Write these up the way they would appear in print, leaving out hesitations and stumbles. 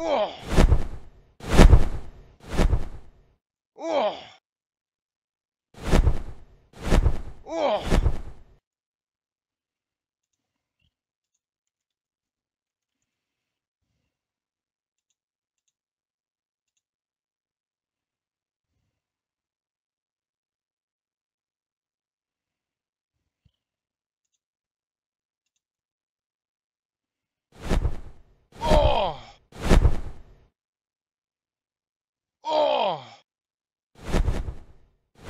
Oh. Oh. Oh. Oh. Oh.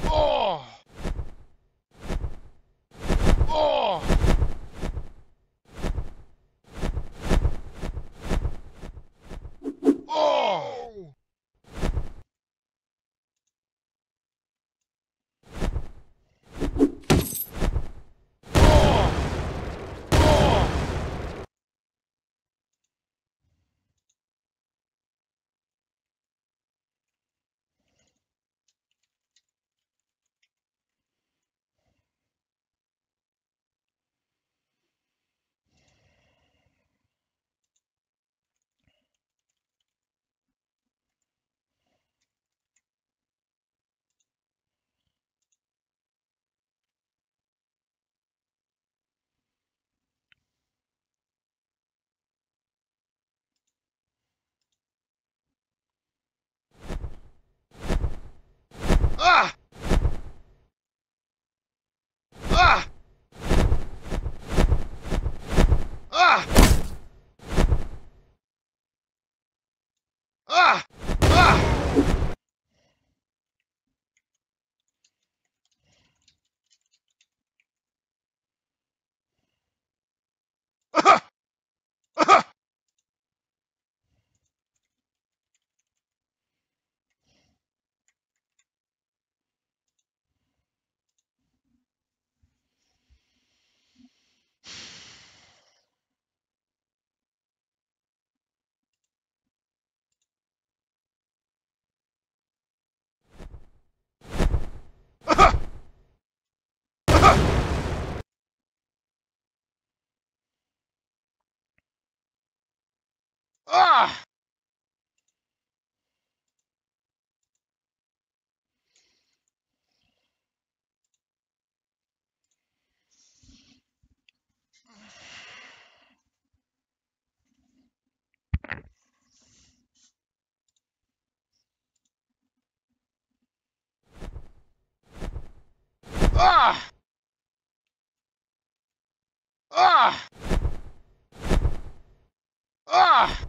Oh. Oh. Oh. Ah! Ah! Ah! Ah! Ah! Ah! Ah! Ah! Ah! Ah! Ah! Ah!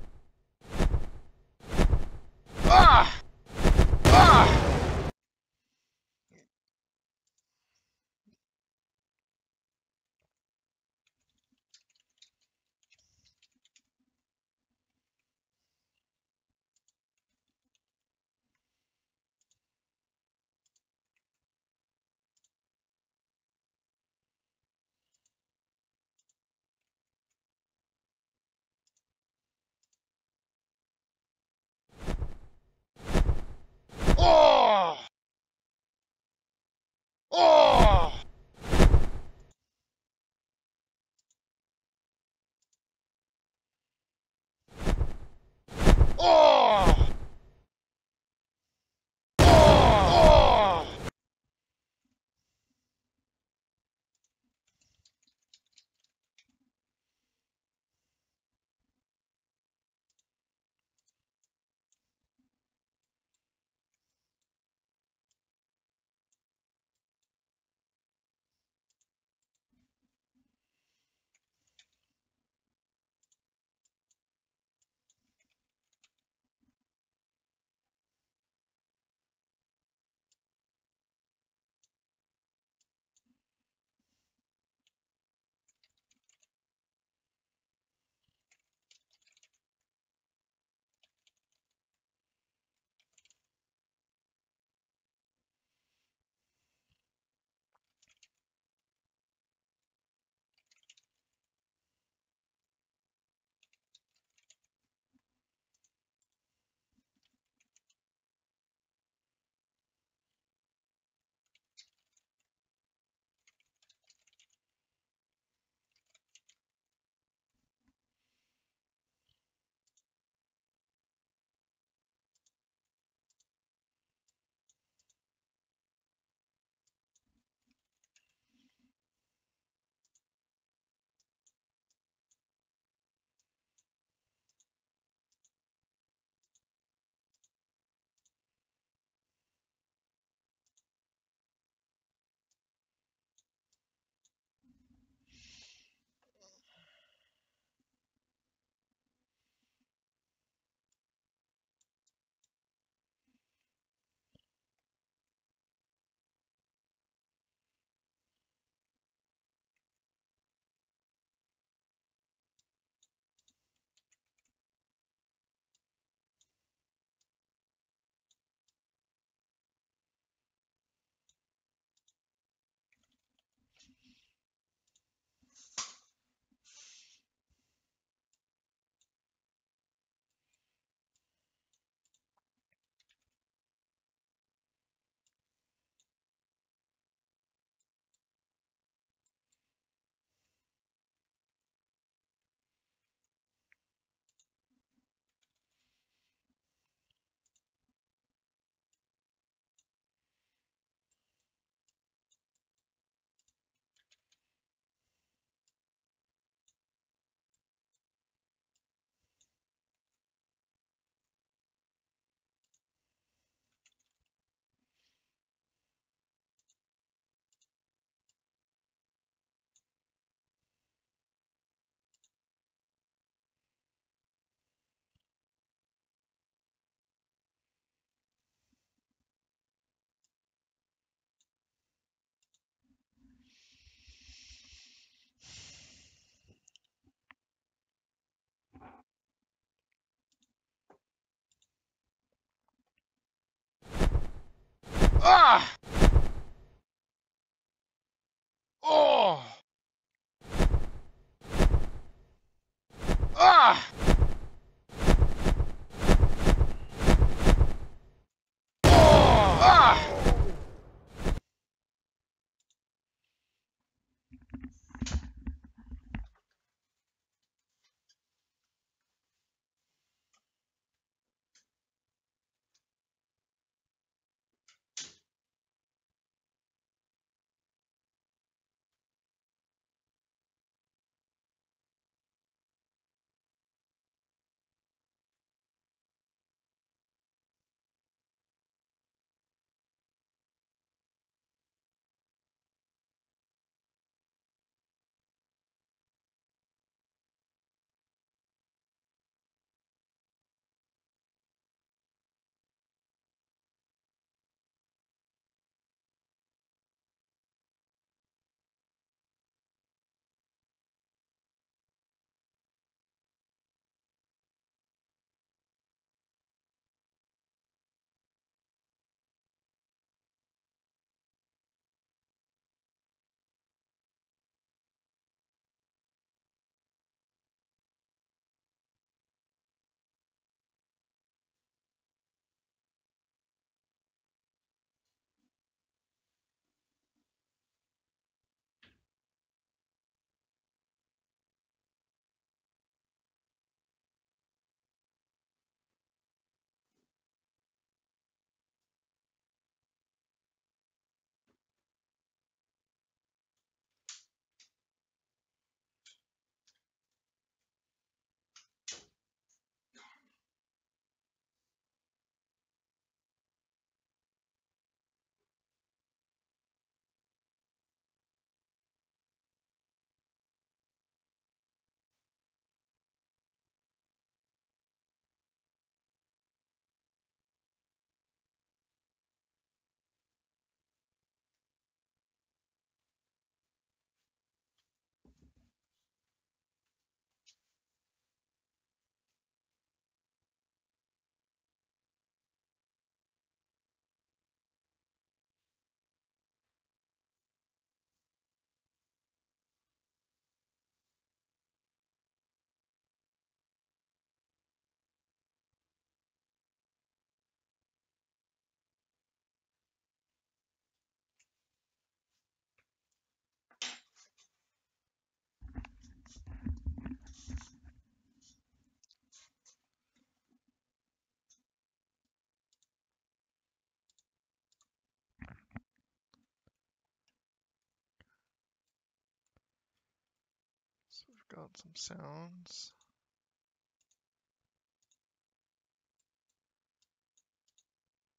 So we've got some sounds.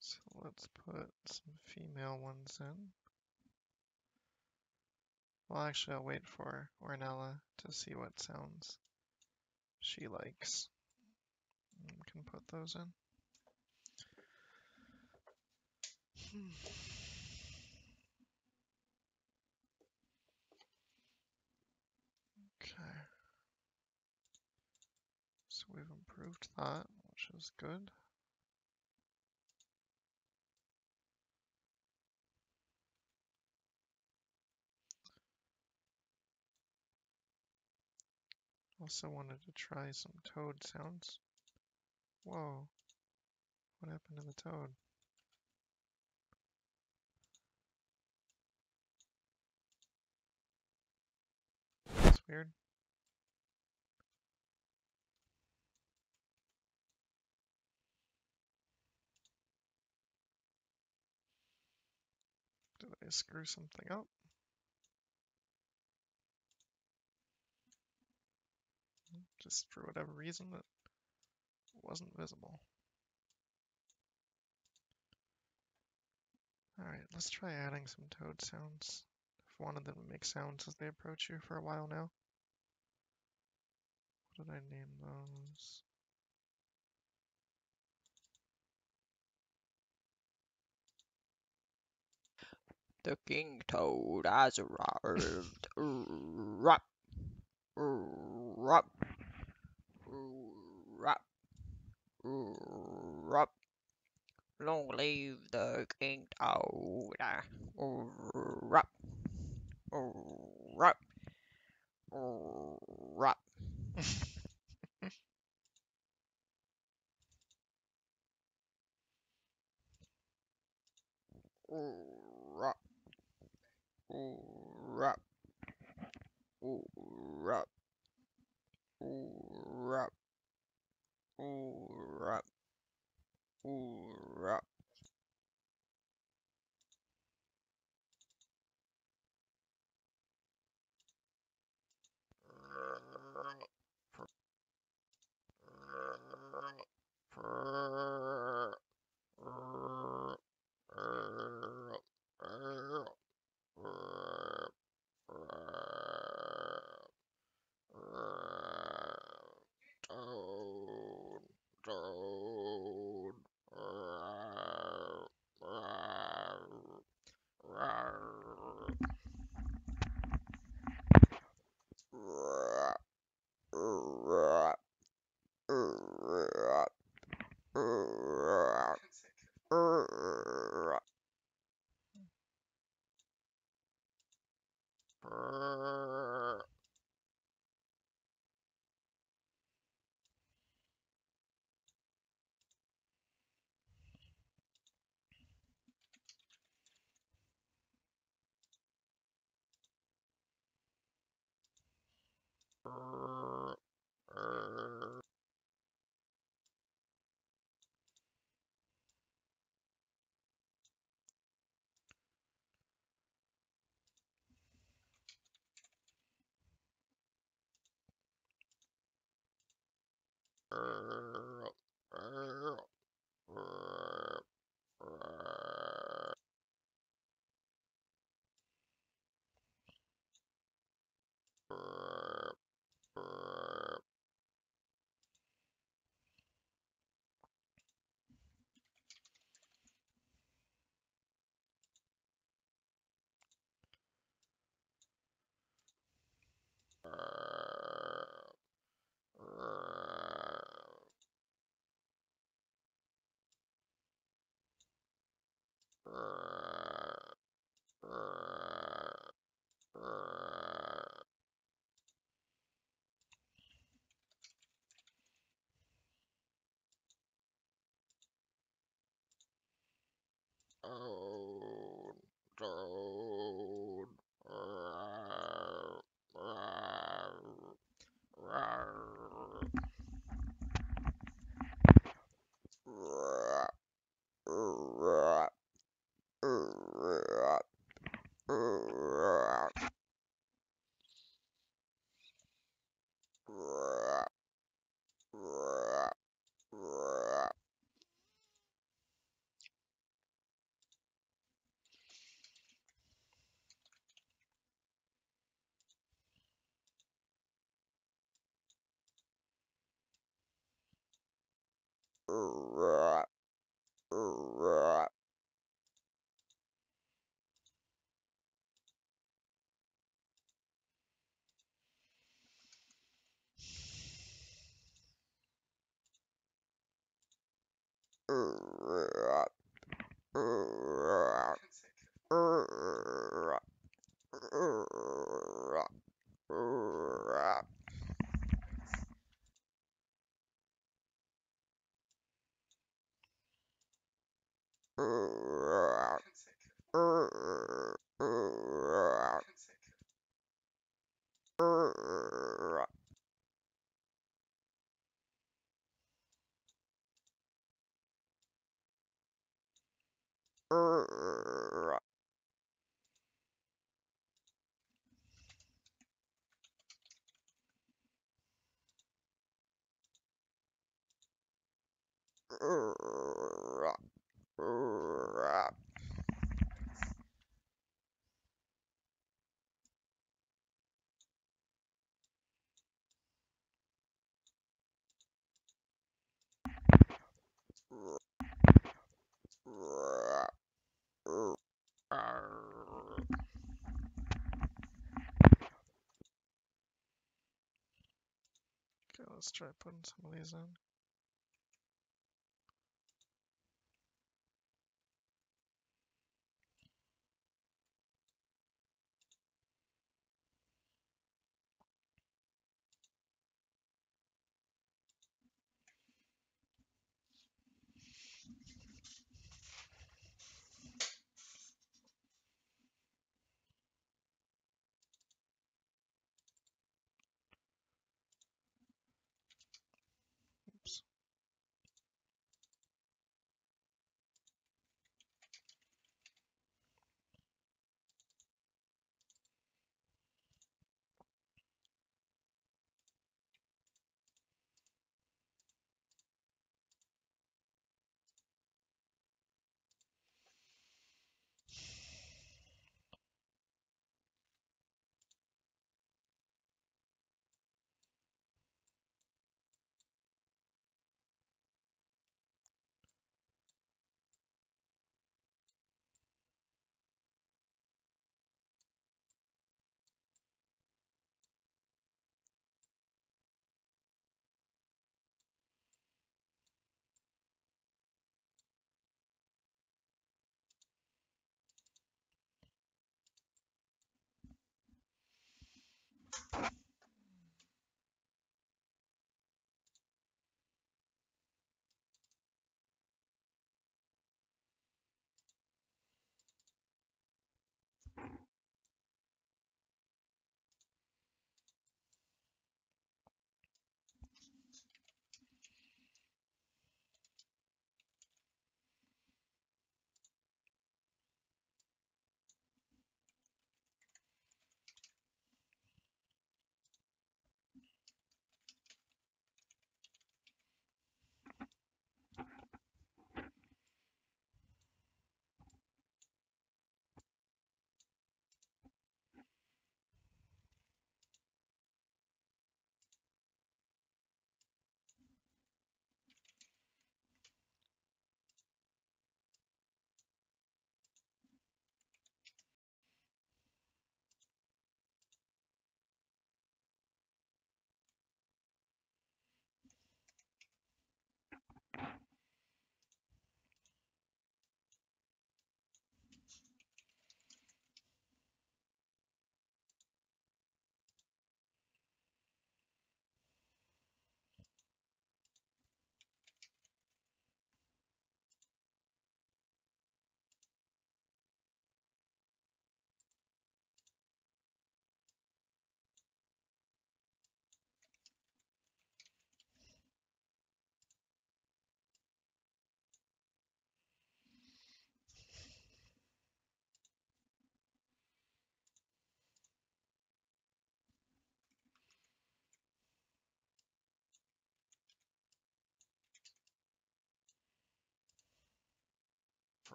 So let's put some female ones in. Well, actually, I'll wait for Ornella to see what sounds she likes. And we can put those in. Okay. So we've improved that, which is good. Also wanted to try some toad sounds. Whoa, what happened to the toad? That's weird. Did I screw something up? Just for whatever reason that wasn't visible. Alright, let's try adding some toad sounds. I've wanted them to make sounds as they approach you for a while now. What did I name those? The King Toad has arrived. Rup, rup, rup, rup. Long live the King Toad. Rup, rup, rup. Rup, rup, rup, rup, rup, rup. Okay, let's try putting some of these in. Oops.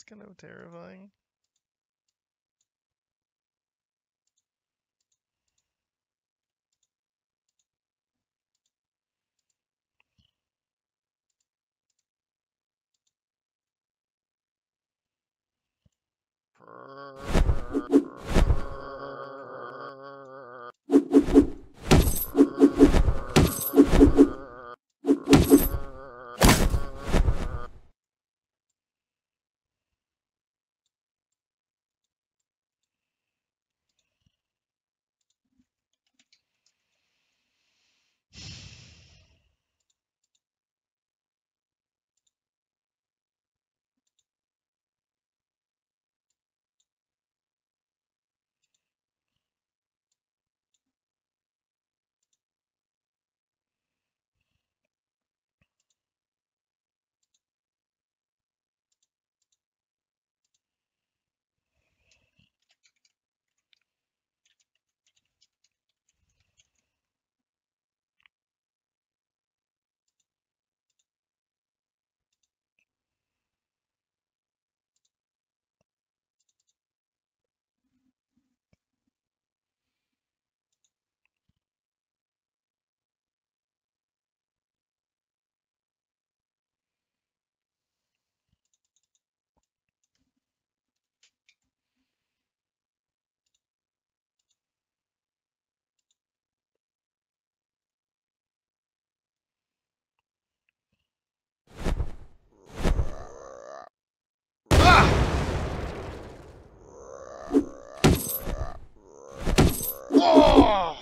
kind of terrifying. Oh!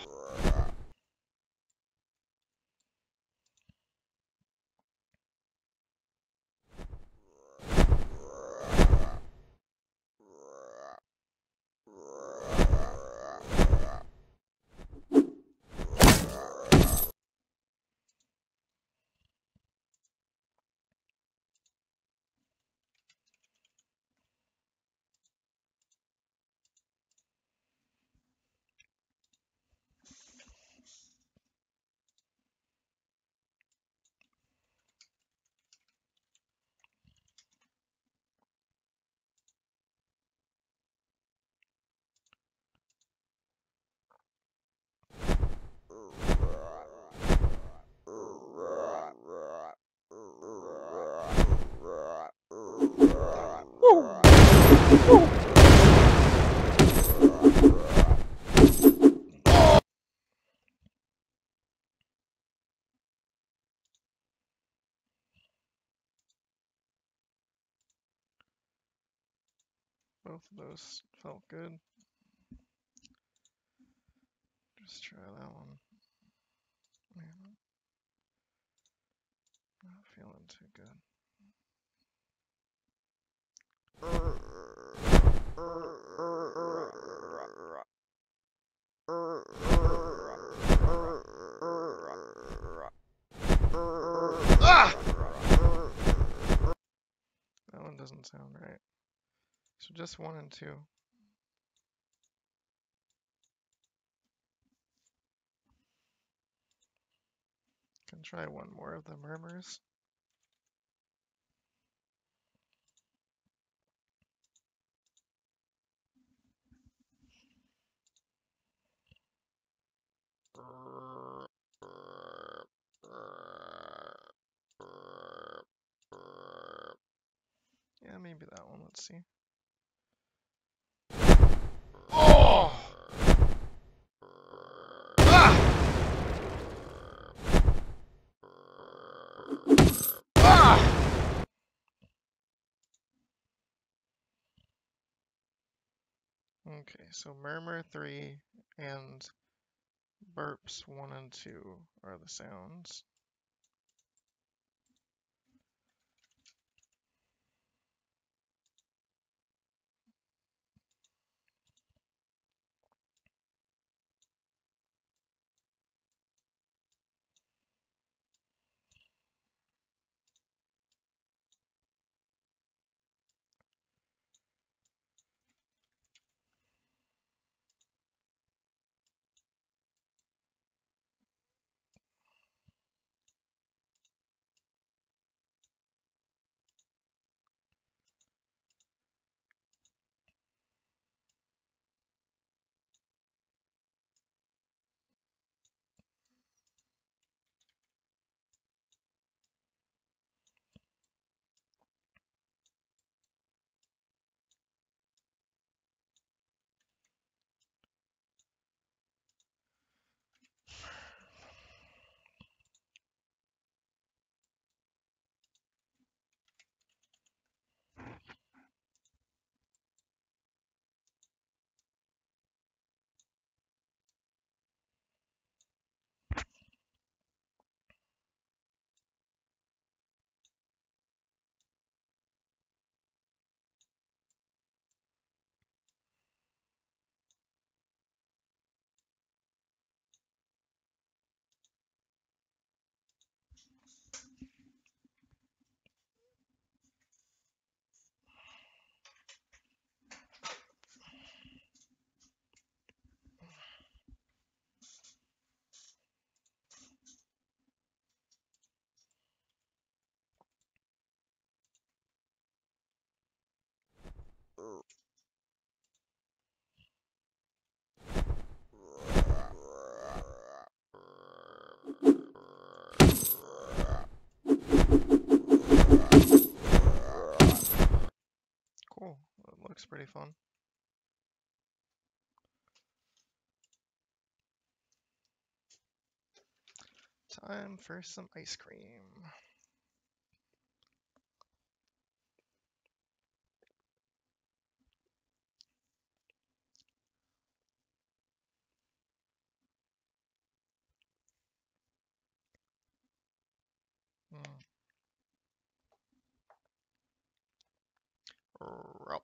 Both of those felt good. Just try that one. Man, not feeling too good. Ah! That one doesn't sound right. So just 1 and 2. Can try one more of the murmurs. Yeah, maybe that one. Let's see. Oh! Ah! Ah! Okay, so murmur 3 and burps 1 and 2 are the sounds. pretty fun. Time for some ice cream. Rope.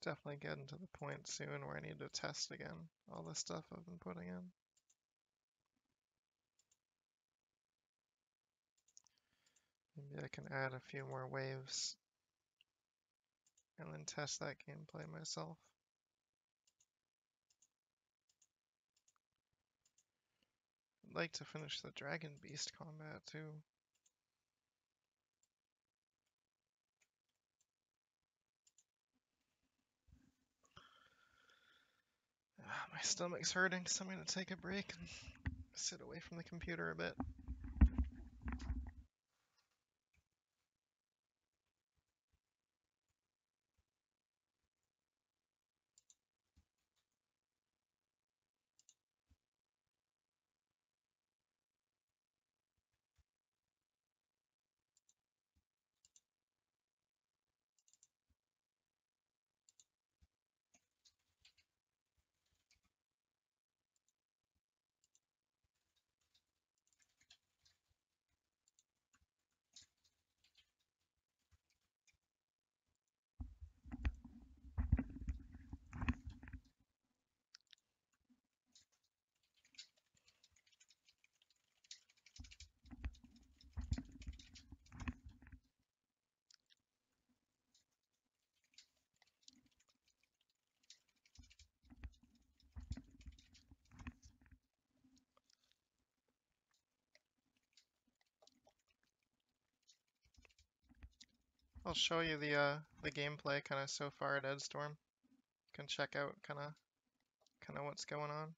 Definitely getting to the point soon where I need to test again all the stuff I've been putting in. Maybe I can add a few more waves and then test that gameplay myself. I'd like to finish the Dragon Beast combat too. My stomach's hurting, so I'm gonna take a break and sit away from the computer a bit. I'll show you the gameplay kind of so far at Edstorm. You can check out kind of what's going on.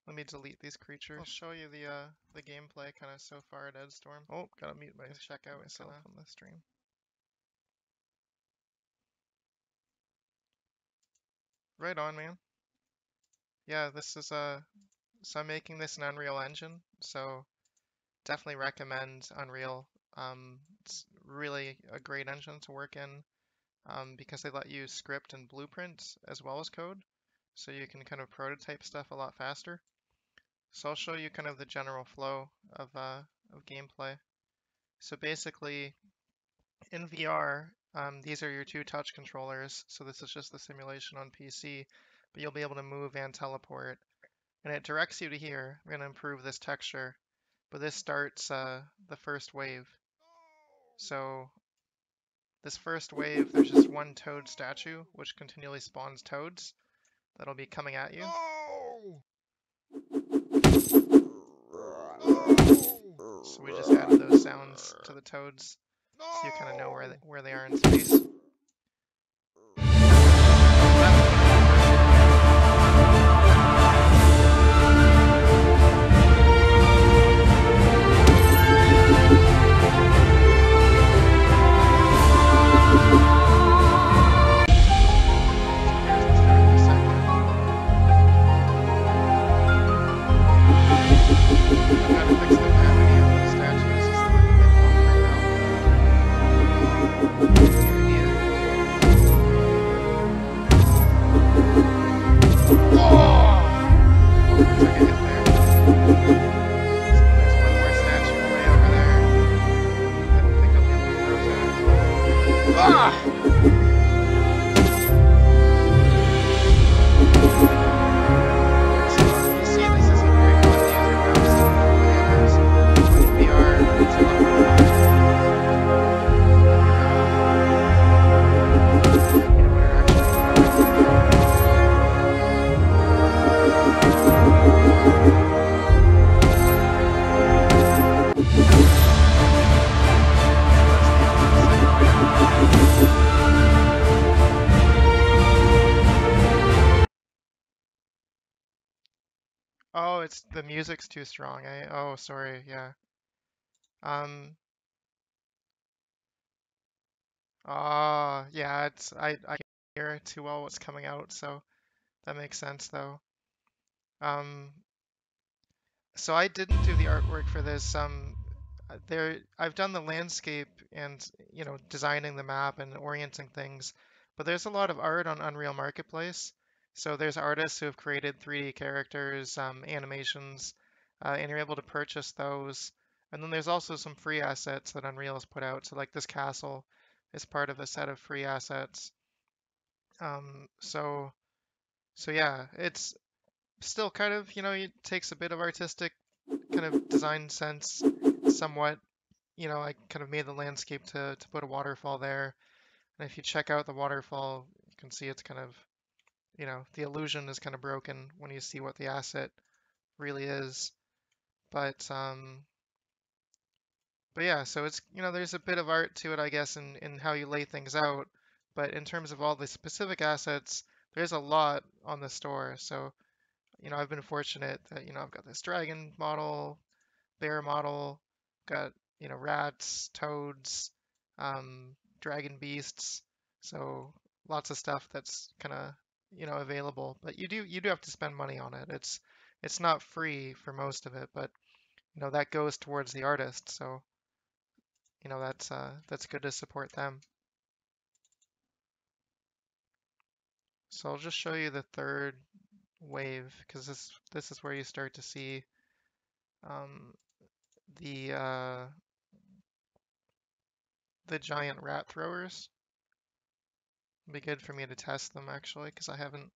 Let me delete these creatures. I'll show you the gameplay kind of so far at Edstorm. Oh, gotta mute my check out myself on the stream. Right on, man. Yeah, this is so I'm making this in Unreal Engine, so definitely recommend Unreal. It's really a great engine to work in because they let you script and blueprint as well as code, so you can kind of prototype stuff a lot faster. So I'll show you kind of the general flow of gameplay. So basically, in VR, these are your two touch controllers. So this is just the simulation on PC, but you'll be able to move and teleport. And it directs you to here. I'm going to improve this texture, but this starts the first wave. So this first wave, there's just one toad statue, which continually spawns toads that'll be coming at you. So we just added those sounds to the toads, so you kind of know where they are in space. The idea Oh, it's the music's too strong. Oh, sorry. Yeah. Um. Yeah. I can hear too well what's coming out, so that makes sense though. Um. So I didn't do the artwork for this. I've done the landscape and designing the map and orienting things, but there's a lot of art on Unreal Marketplace. So there's artists who have created 3D characters, animations, and you're able to purchase those. And then there's also some free assets that Unreal has put out. So like this castle is part of a set of free assets. Um, so so yeah, it's still kind of, it takes a bit of artistic kind of design sense somewhat. I kind of made the landscape to put a waterfall there. And if you check out the waterfall, you can see it's kind of, the illusion is kind of broken when you see what the asset really is. But but yeah, so it's, there's a bit of art to it, I guess, in how you lay things out. But in terms of all the specific assets, there's a lot on the store. So, I've been fortunate that, I've got this dragon model, bear model, got, rats, toads, dragon beasts. So lots of stuff that's kind of, available. But you do have to spend money on it. It's not free for most of it, but that goes towards the artist. So, that's good to support them. So I'll just show you the third wave because this is where you start to see um, the uh, the giant rat throwers. It'd be good for me to test them actually, because I haven't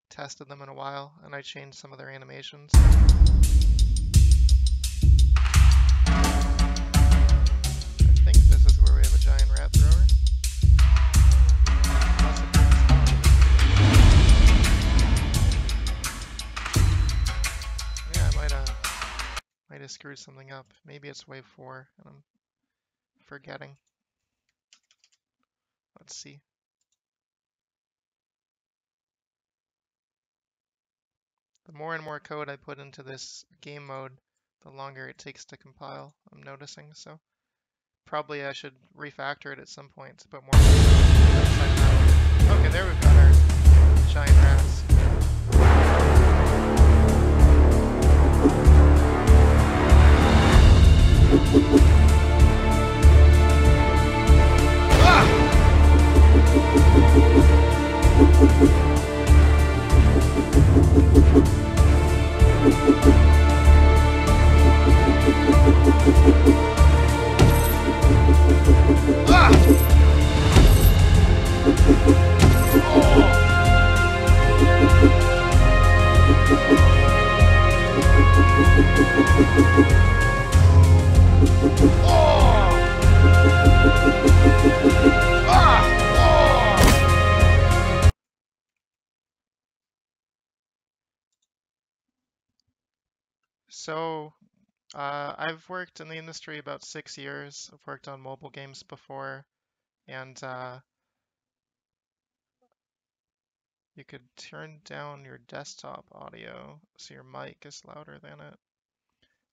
tested them in a while, and I changed some of their animations. I think this is where we have a giant rat thrower. Yeah, I might have screwed something up. Maybe it's wave 4, and I'm forgetting. Let's see. The more and more code I put into this game mode, the longer it takes to compile, I'm noticing, so probably I should refactor it at some point to put more. Okay, there we've got our giant rats. So, I've worked in the industry about 6 years. I've worked on mobile games before, and you could turn down your desktop audio so your mic is louder than it.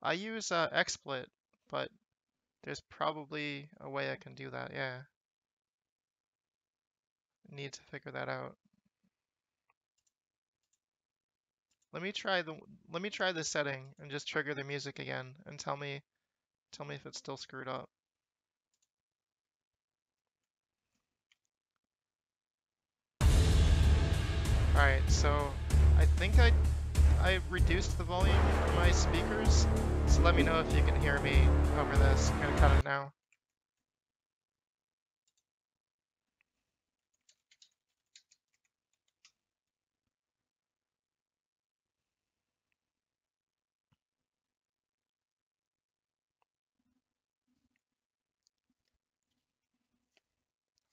I use XSplit, but there's probably a way I can do that. Yeah, need to figure that out. Let me try the setting and just trigger the music again and tell me if it's still screwed up. All right, so I think I reduced the volume of my speakers, so let me know if you can hear me over this. I'm gonna cut it now.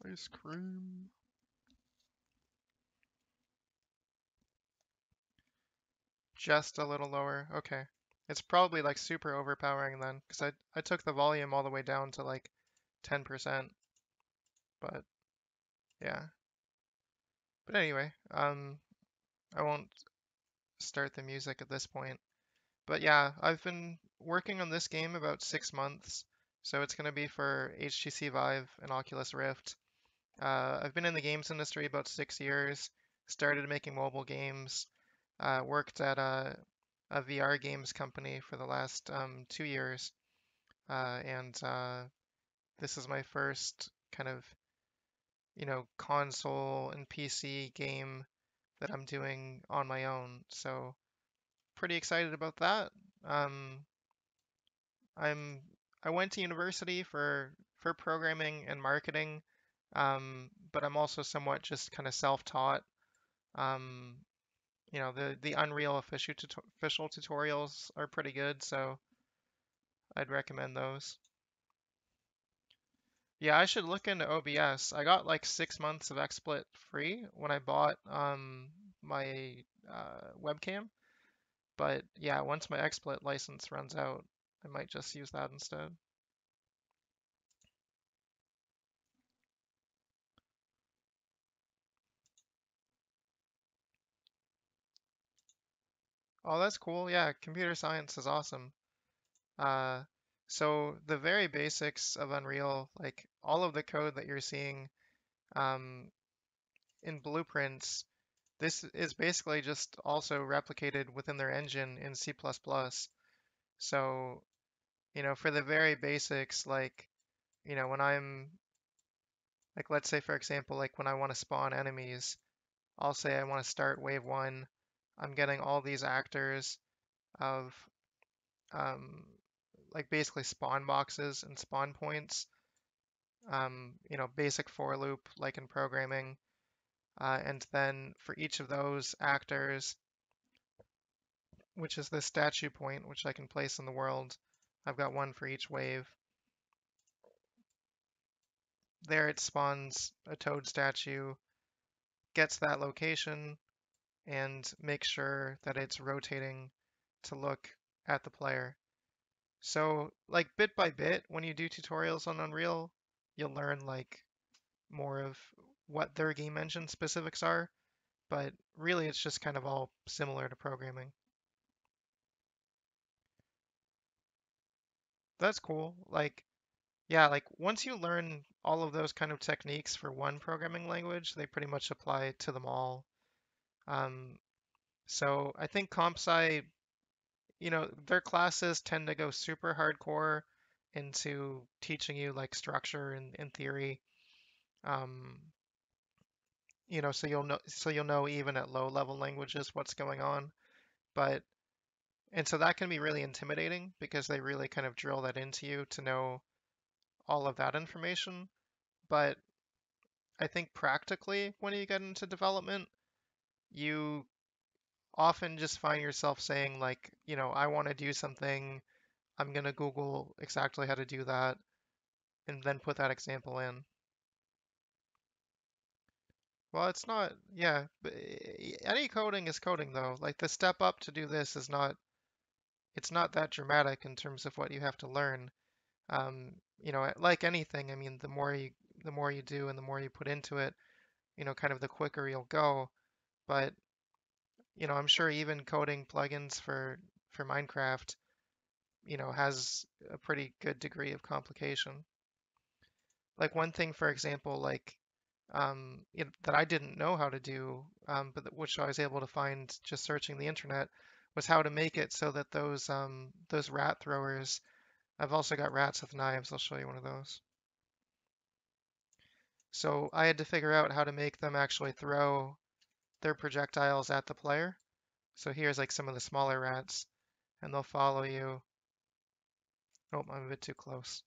Ice cream. Just a little lower. Okay. It's probably like super overpowering then, because I took the volume all the way down to like 10%. But yeah. But anyway, I won't start the music at this point. But yeah, I've been working on this game about 6 months, so it's going to be for HTC Vive and Oculus Rift. I've been in the games industry about 6 years, started making mobile games, worked at a VR games company for the last 2 years, and this is my first kind of, console and PC game that I'm doing on my own. So pretty excited about that. Um, I'm I went to university for programming and marketing, but I'm also somewhat just kind of self-taught. Um, the Unreal official tutorials are pretty good, so I'd recommend those. Yeah, I should look into OBS. I got like 6 months of XSplit free when I bought my webcam, but yeah, once my XSplit license runs out, I might just use that instead. Oh, that's cool. Yeah, computer science is awesome. Uh, so the very basics of Unreal, like all of the code that you're seeing um, in blueprints, this is basically just also replicated within their engine in C++. So, for the very basics, like, when I'm, like, let's say, for example, like when I want to spawn enemies, I'll say I want to start wave one. I'm getting all these actors of, um, like, basically spawn boxes and spawn points, basic for loop, like in programming. And then for each of those actors, which is the statue point, which I can place in the world, I've got one for each wave. There it spawns a toad statue, gets that location, and makes sure that it's rotating to look at the player. So, like bit by bit, when you do tutorials on Unreal, you'll learn like more of what their game engine specifics are, but really it's just kind of all similar to programming. That's cool. Like, yeah, like once you learn all of those kind of techniques for one programming language, they pretty much apply to them all. Um, so I think CompSci, their classes tend to go super hardcore into teaching you like structure and theory. Um, so you'll know even at low level languages what's going on. But and so that can be really intimidating because they really kind of drill that into you to know all of that information. But I think practically when you get into development, you often just find yourself saying like, I want to do something. I'm gonna Google exactly how to do that and then put that example in. Well, it's not, yeah, but any coding is coding though. Like the step up to do this is not, it's not that dramatic in terms of what you have to learn. Like anything, I mean, the more you do and the more you put into it, kind of the quicker you'll go. But, I'm sure even coding plugins for Minecraft, has a pretty good degree of complication. Like one thing, for example, like that I didn't know how to do, which I was able to find just searching the internet, was how to make it so that those rat throwers. I've also got rats with knives. I'll show you one of those. So I had to figure out how to make them actually throw their projectiles at the player. So here's like some of the smaller rats, and they'll follow you. Oh, I'm a bit too close.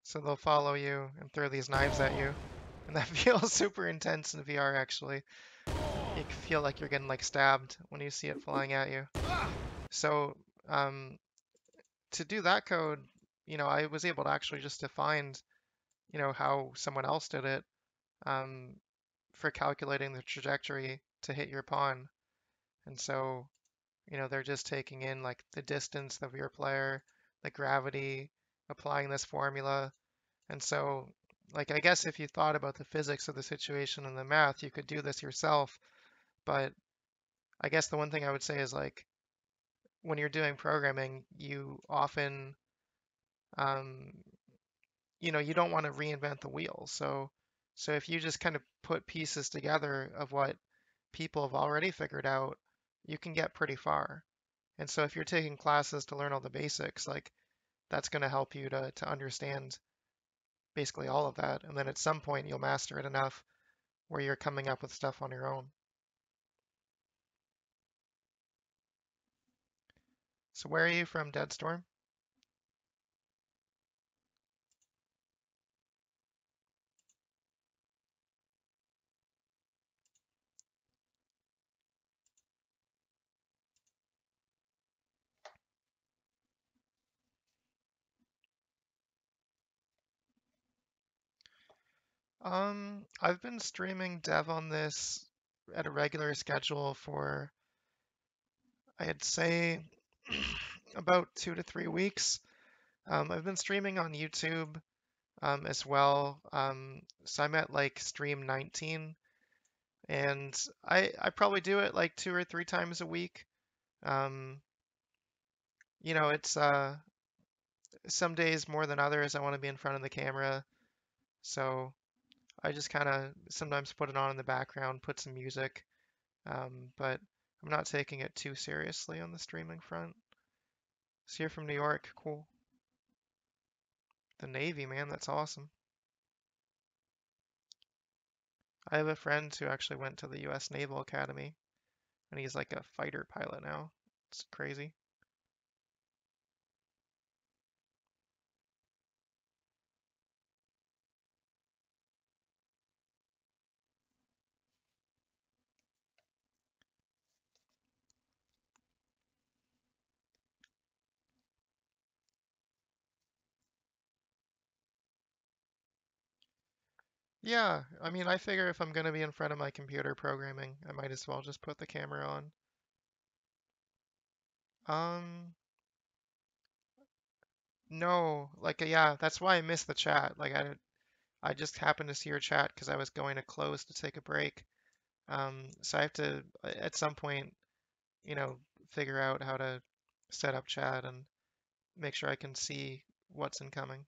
So they'll follow you and throw these knives at you. And that feels super intense in VR actually. You can feel like you're getting like stabbed when you see it flying at you. So um, to do that code, I was able to actually just to find, how someone else did it um, for calculating the trajectory to hit your pawn. And so, they're just taking in like the distance of your player, the gravity, applying this formula. And so Like, I guess if you thought about the physics of the situation and the math, you could do this yourself. But I guess the one thing I would say is like when you're doing programming, you often, um, you don't want to reinvent the wheel. So if you just kind of put pieces together of what people have already figured out, you can get pretty far. And so if you're taking classes to learn all the basics, like that's going to help you to understand basically all of that. And then at some point you'll master it enough where you're coming up with stuff on your own. So where are you from, Deadstorm? I've been streaming dev on this at a regular schedule for, I'd say, about 2 to 3 weeks. I've been streaming on YouTube as well. So I'm at like stream 19, and I probably do it like 2 or 3 times a week. Um, it's some days more than others. I want to be in front of the camera, so I just kind of sometimes put it on in the background, put some music, but I'm not taking it too seriously on the streaming front. So you're from New York, cool. The Navy, man, that's awesome. I have a friend who actually went to the U.S. Naval Academy, and he's like a fighter pilot now. It's crazy. Yeah, I mean, I figure if I'm gonna be in front of my computer programming, I might as well just put the camera on. Um, no, like, yeah, that's why I missed the chat. Like, I just happened to see your chat because I was going to close to take a break. So I have to, at some point, you know, figure out how to set up chat and make sure I can see what's incoming.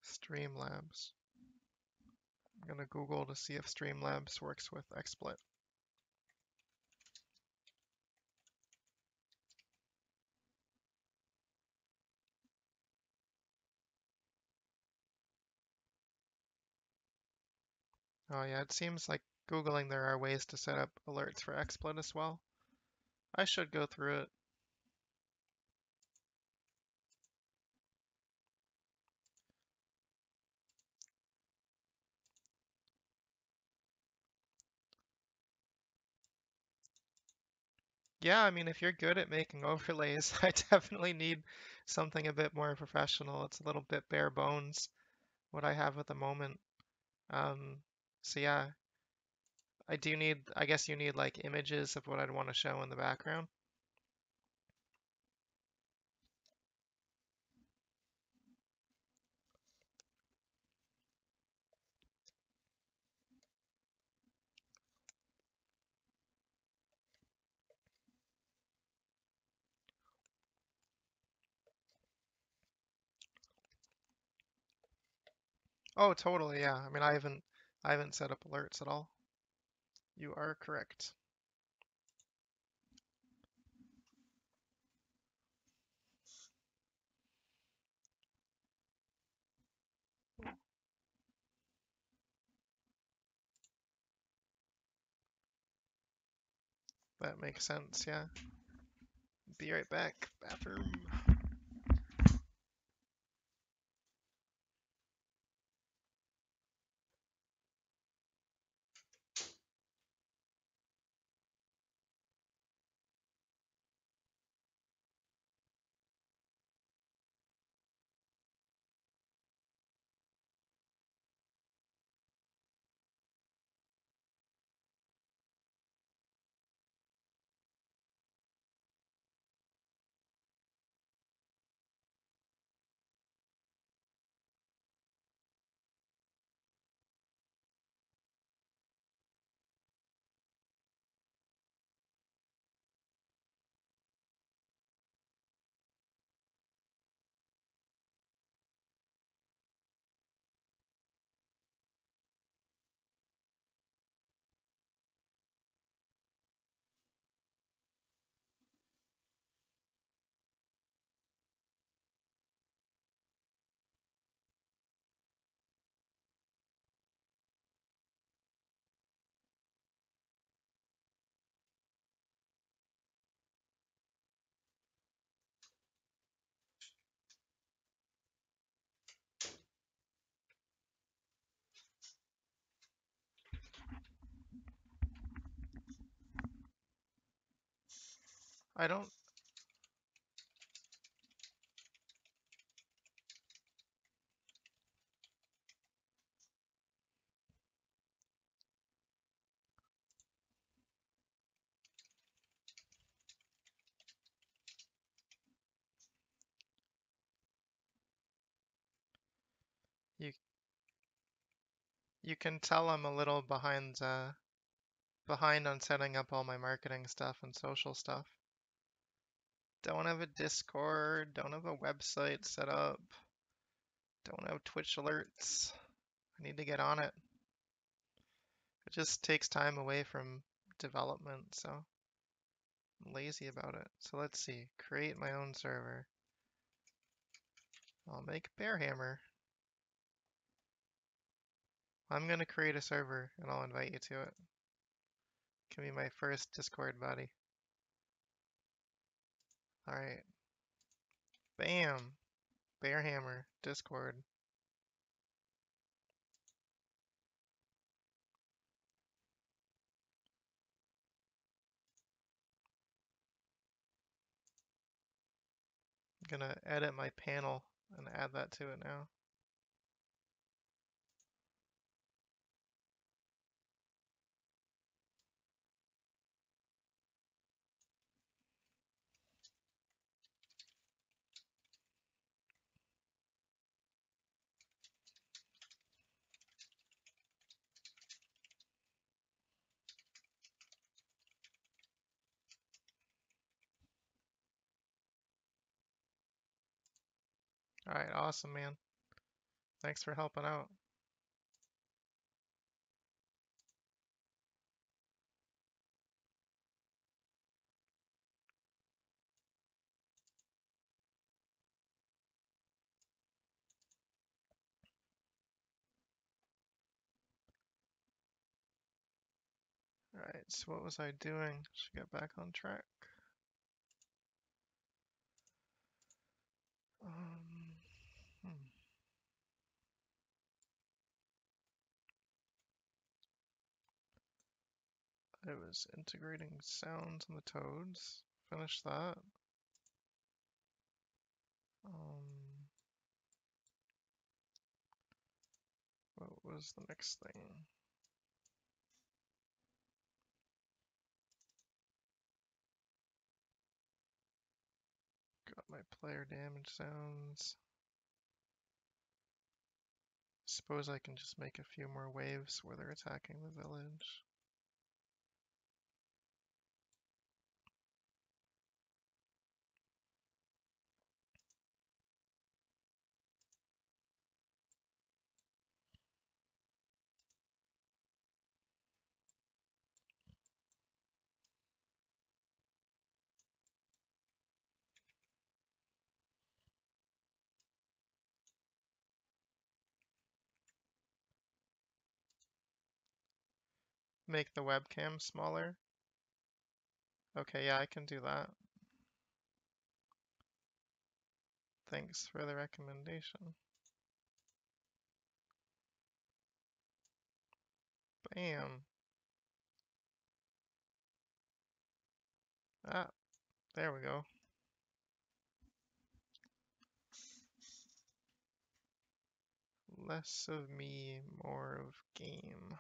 Streamlabs. I'm gonna Google to see if Streamlabs works with XSplit. Oh yeah, it seems like Googling there are ways to set up alerts for XSplit as well. I should go through it. Yeah, I mean, if you're good at making overlays, I definitely need something a bit more professional. It's a little bit bare bones what I have at the moment. Um, so yeah, I guess you need like images of what I'd want to show in the background. Oh, totally, yeah. I mean, I haven't set up alerts at all. You are correct. That makes sense, yeah. Be right back. Bathroom. I don't, you you can tell I'm a little behind on setting up all my marketing stuff and social stuff. Don't have a Discord, don't have a website set up, don't have Twitch alerts. I need to get on it. It just takes time away from development, so I'm lazy about it. So let's see, create my own server. I'll make BearHammer. I'm gonna create a server and I'll invite you to it. Can be my first Discord buddy. Alright. Bam! BearHammer, Discord. I'm gonna edit my panel and add that to it now. Alright, awesome, man. Thanks for helping out. Alright, so what was I doing? Should get back on track. Hmm. I was integrating sounds in the toads. Finish that. What was the next thing? Got my player damage sounds. Suppose I can just make a few more waves where they're attacking the village. Make the webcam smaller. Okay, yeah, I can do that. Thanks for the recommendation. Bam. Ah, there we go. Less of me, more of game.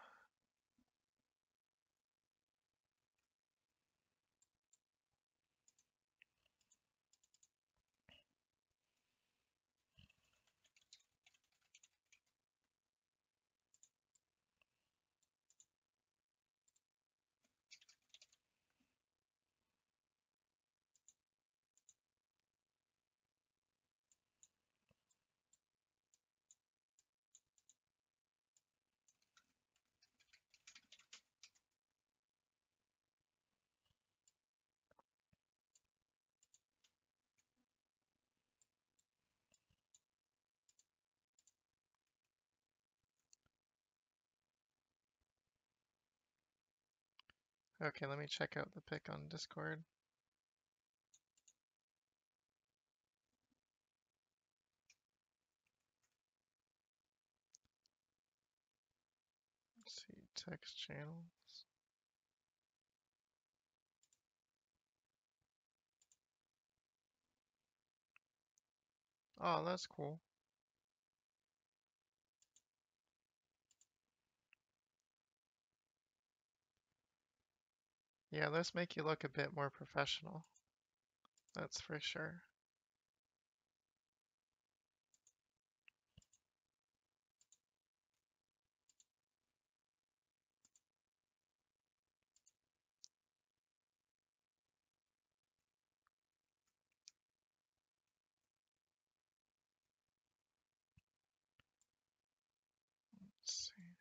Okay, let me check out the pic on Discord. Let's see, text channels. Oh, that's cool. Yeah, those make you look a bit more professional. That's for sure. Let's see.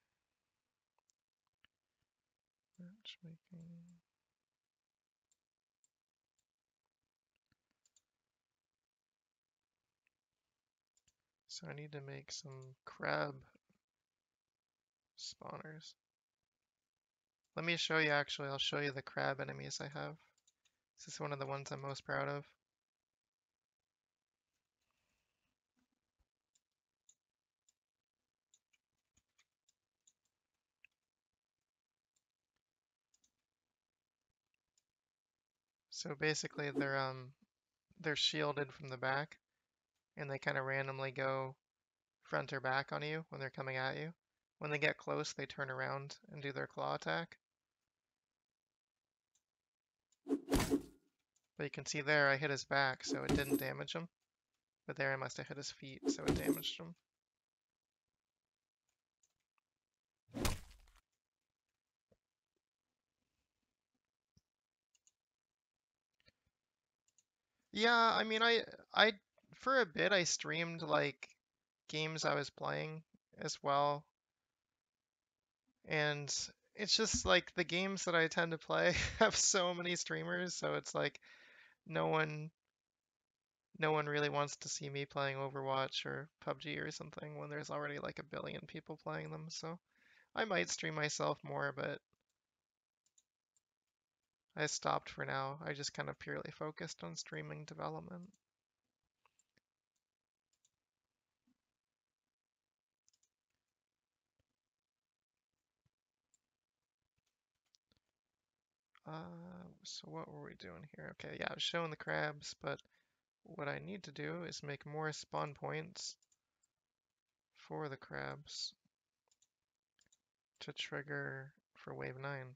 Matchmaking. So I need to make some crab spawners. Let me show you actually, I'll show you the crab enemies I have. This is one of the ones I'm most proud of. So basically they're shielded from the back and they kind of randomly go front or back on you when they're coming at you. When they get close, they turn around and do their claw attack. But you can see there I hit his back, so it didn't damage him. But there I must have hit his feet, so it damaged him. Yeah, I mean I for a bit I streamed like games I was playing as well. And it's just like the games that I tend to play have so many streamers, so it's like no one no one really wants to see me playing Overwatch or PUBG or something when there's already like a billion people playing them. So I might stream myself more, but I stopped for now. I just kind of purely focused on streaming development. So what were we doing here? Okay, yeah, I was showing the crabs, but what I need to do is make more spawn points for the crabs to trigger for wave 9.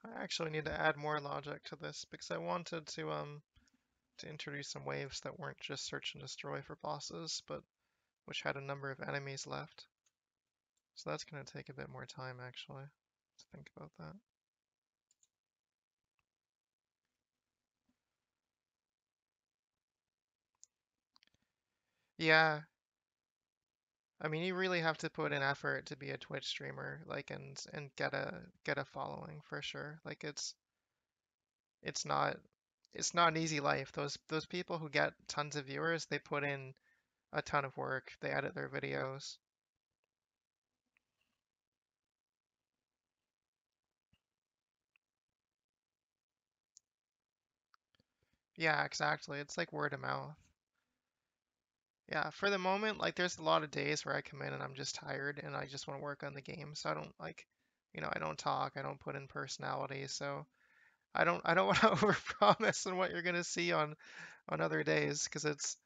I actually need to add more logic to this because I wanted to introduce some waves that weren't just search and destroy for bosses, but which had a number of enemies left. So that's going to take a bit more time actually to think about that. Yeah, I mean you really have to put in effort to be a Twitch streamer, like and get a following for sure. Like it's not it's not an easy life. Those people who get tons of viewers, they put in a ton of work. They edit their videos. Yeah, exactly. It's like word of mouth. Yeah, for the moment, like there's a lot of days where I come in and I'm just tired and I just want to work on the game. So I don't like, I don't talk, I don't put in personality. So I don't want to overpromise on what you're gonna see on other days because this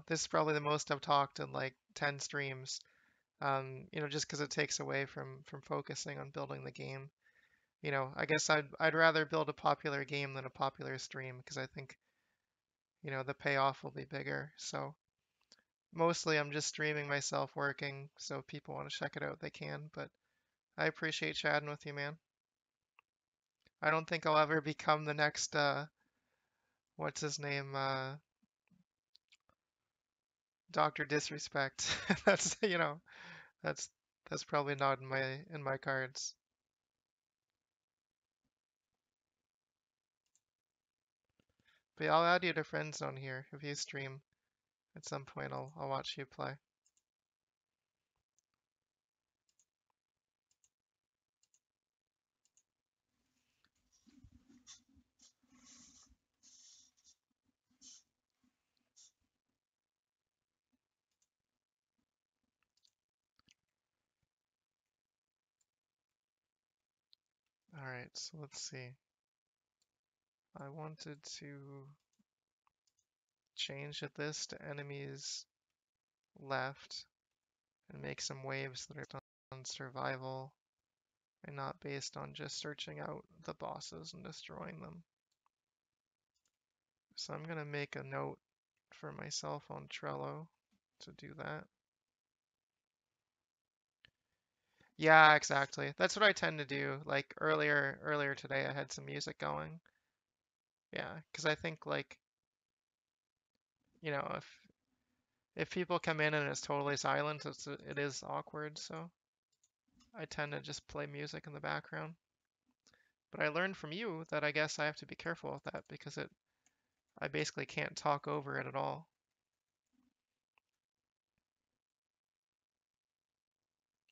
is probably the most I've talked in like 10 streams. Just because it takes away from focusing on building the game. I guess I'd rather build a popular game than a popular stream because I think, the payoff will be bigger. So mostly I'm just streaming myself working, so if people want to check it out, they can. But I appreciate chatting with you, man. I don't think I'll ever become the next what's his name? Dr. Disrespect. That's that's that's probably not in my cards. But I'll add you to friend zone here. If you stream at some point, I'll watch you play. Alright, so let's see. I wanted to change this to enemies left and make some waves that are on survival and not based on just searching out the bosses and destroying them. So I'm gonna make a note for myself on Trello to do that. Yeah, exactly. That's what I tend to do. Like earlier today I had some music going. Yeah, because I think like, if people come in and it's totally silent, it is awkward, so I tend to just play music in the background. But I learned from you that I guess I have to be careful with that because I basically can't talk over it at all.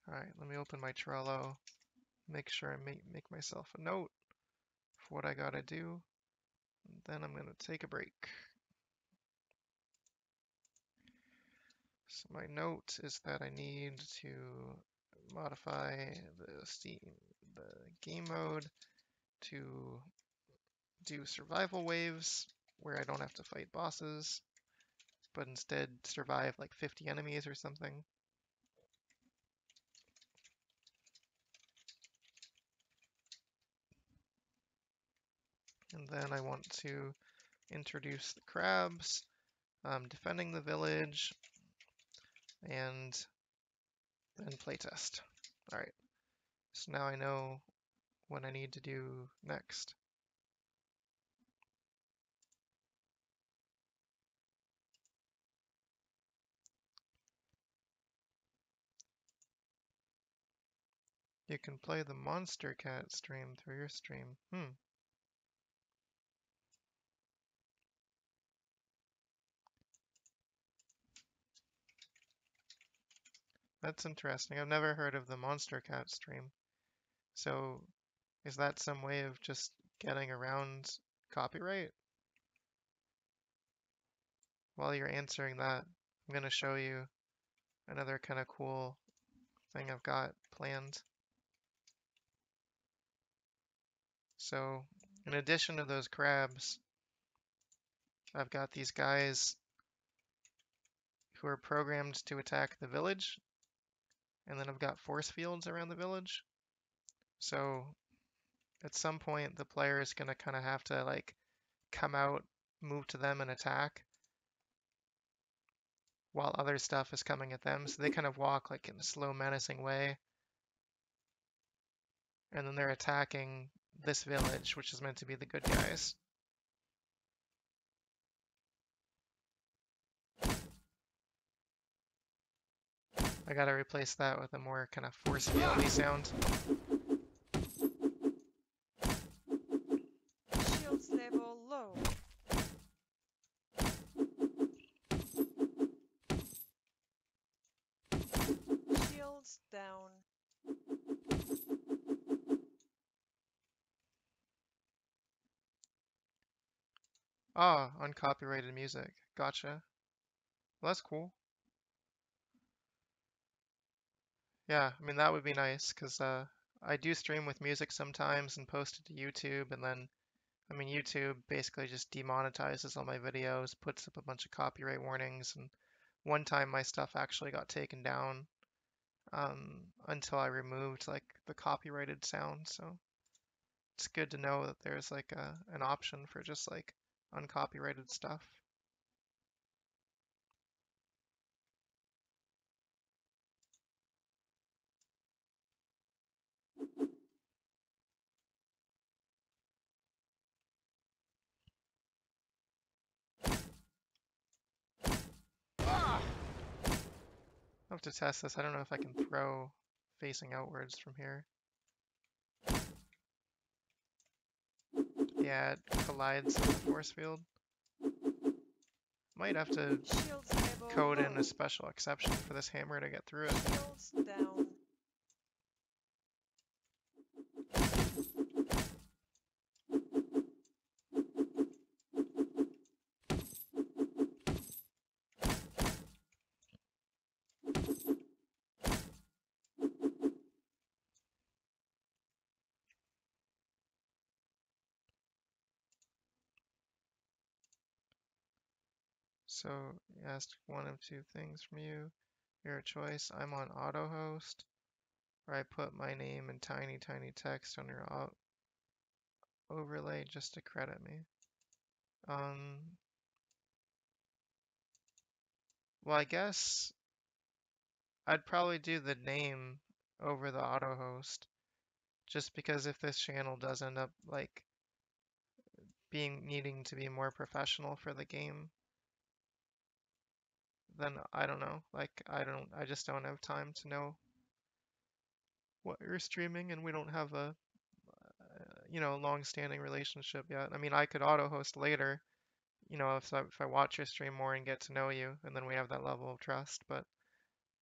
All right, let me open my Trello, make sure I make myself a note for what I gotta do, and then I'm gonna take a break. So my note is that I need to modify the game mode to do survival waves where I don't have to fight bosses, but instead survive like 50 enemies or something. And then I want to introduce the crabs, defending the village, and then playtest. All right, so now I know what I need to do next. You can play the Monster Cat stream through your stream. That's interesting. I've never heard of the Monster Cat stream. So is that some way of just getting around copyright? While you're answering that, I'm going to show you another kind of cool thing I've got planned. So in addition to those crabs, I've got these guys who are programmed to attack the village, and then I've got force fields around the village. So at some point, the player is going to kind of have to like come out, move to them, and attack while other stuff is coming at them. So they kind of walk like in a slow, menacing way, and then they're attacking this village, which is meant to be the good guys. I gotta replace that with a more kind of force field-y sound. Shields level low. Shields down. Ah, uncopyrighted music. Gotcha. Well, that's cool. Yeah, I mean, that would be nice, because I do stream with music sometimes and post it to YouTube, and then, I mean, YouTube basically just demonetizes all my videos, puts up a bunch of copyright warnings, and one time my stuff actually got taken down until I removed, like, the copyrighted sound, so it's good to know that there's, like, an option for just, like, uncopyrighted stuff. I'll have to test this. I don't know if I can throw facing outwards from here. Yeah, it collides with the force field. Might have to Shields level code in a low. special exception for this hammer to get through it. Shields down. So he asked one of two things from you. Your choice. I'm on auto host, where I put my name in tiny, tiny text on your overlay just to credit me. Well, I guess I'd probably do the name over the auto host, just because if this channel does end up like needing to be more professional for the game, then I don't know. Like I just don't have time to know what you're streaming, and we don't have a long-standing relationship yet. I mean, I could auto host later, if I watch your stream more and get to know you, and then we have that level of trust. But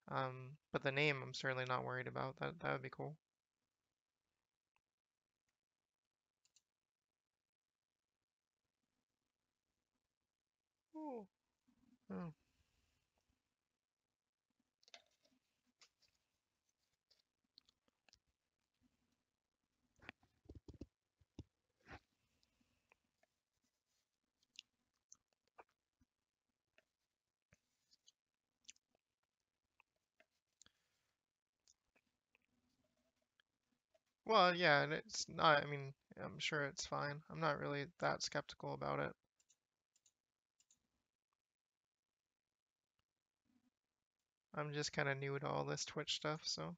the name, I'm certainly not worried about. That would be cool. Oh. Oh. Well, yeah, and it's not. I mean, I'm sure it's fine. I'm not really that skeptical about it. I'm just kind of new to all this Twitch stuff, so.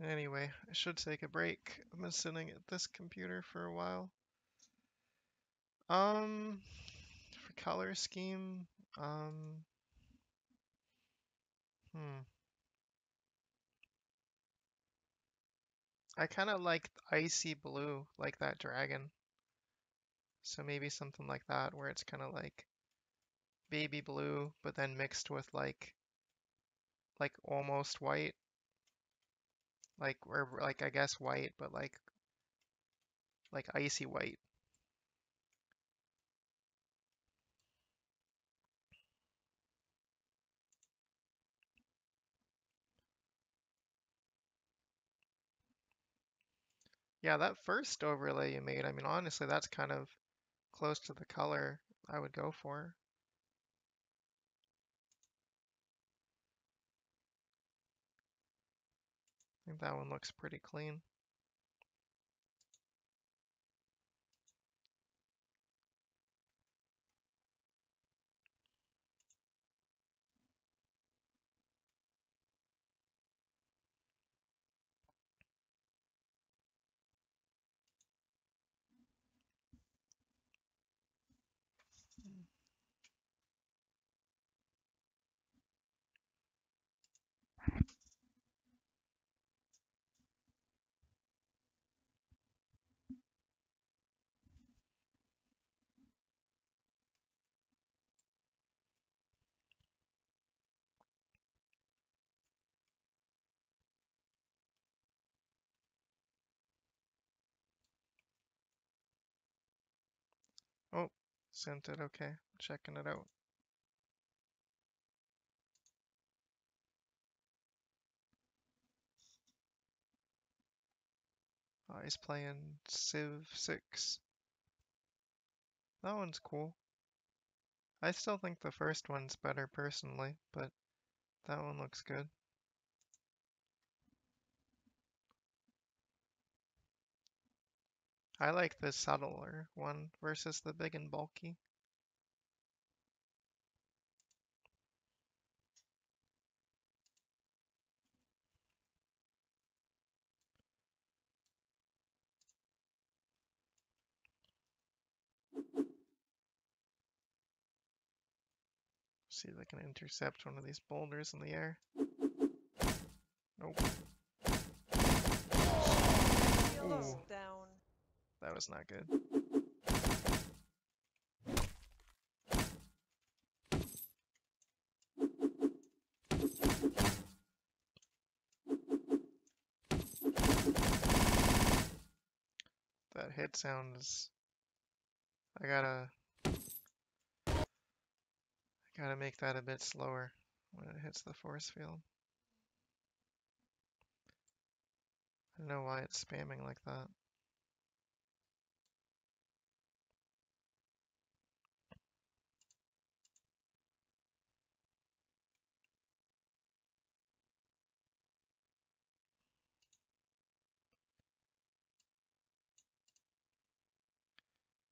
Anyway, I should take a break. I've been sitting at this computer for a while. For color scheme, um, hmm. I kind of like icy blue, like that dragon. So maybe something like that, where it's kind of like baby blue, but then mixed with like almost white, or like I guess white, but like icy white. Yeah, that first overlay you made, I mean, honestly, that's kind of close to the color I would go for. I think that one looks pretty clean. Oh, sent it, okay. Checking it out. Oh, he's playing Civ 6. That one's cool. I still think the first one's better personally, but that one looks good. I like the subtler one versus the big and bulky. See if I can intercept one of these boulders in the air. Nope. Shields Ooh, down. that was not good. That hit sound is... I gotta make that a bit slower when it hits the force field. I don't know why it's spamming like that.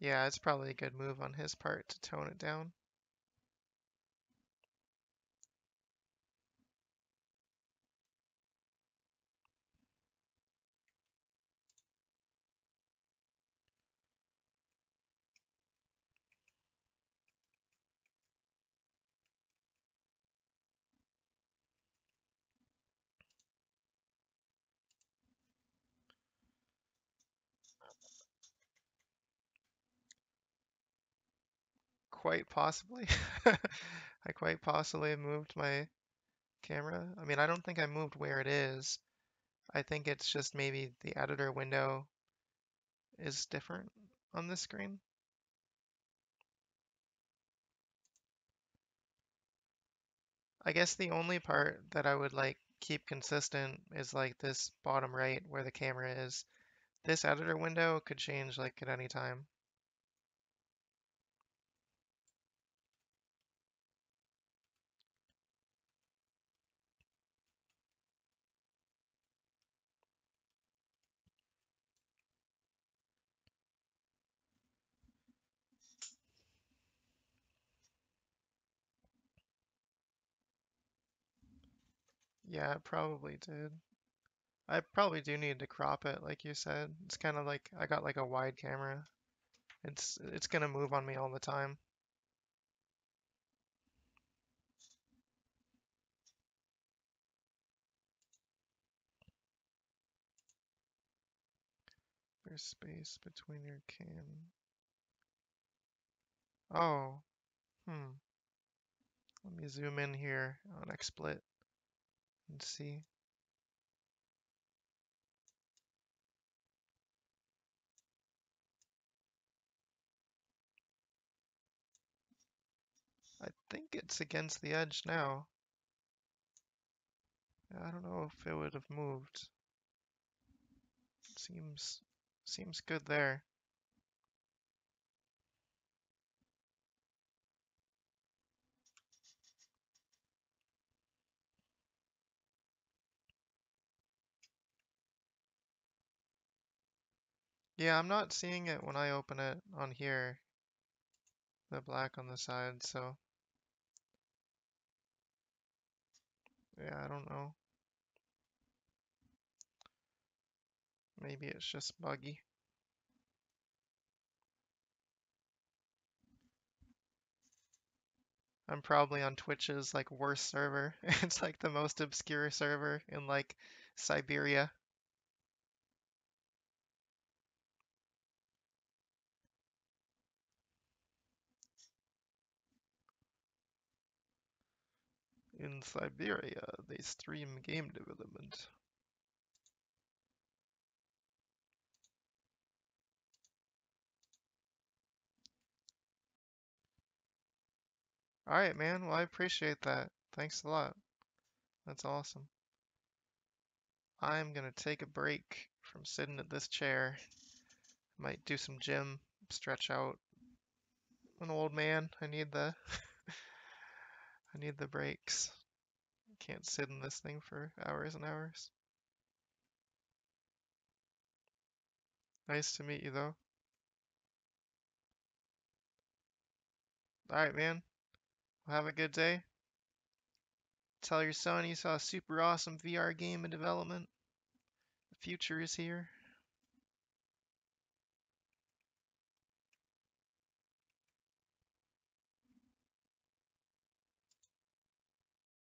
Yeah, it's probably a good move on his part to tone it down. Quite possibly. I quite possibly moved my camera. I mean, I don't think I moved where it is. I think it's just maybe the editor window is different on this screen. I guess the only part that I would like keep consistent is like this bottom right where the camera is. This editor window could change like at any time. Yeah, it probably did. I probably do need to crop it, like you said. It's kind of like I got like a wide camera. It's gonna move on me all the time. There's space between your cam. Oh, hmm. Let me zoom in here on XSplit and see. I think it's against the edge now. I don't know if it would have moved. It seems good there. Yeah, I'm not seeing it when I open it on here, the black on the side, so yeah, I don't know. Maybe it's just buggy. I'm probably on Twitch's like worst server. It's like the most obscure server in like Siberia. In Siberia, they stream game development. All right, man. Well, I appreciate that. Thanks a lot. That's awesome. I'm gonna take a break from sitting at this chair. Might do some gym, stretch out. I'm an old man. I need the breaks. Can't sit in this thing for hours and hours. Nice to meet you though. All right, man. Well, have a good day. Tell your son you saw a super awesome VR game in development. The future is here.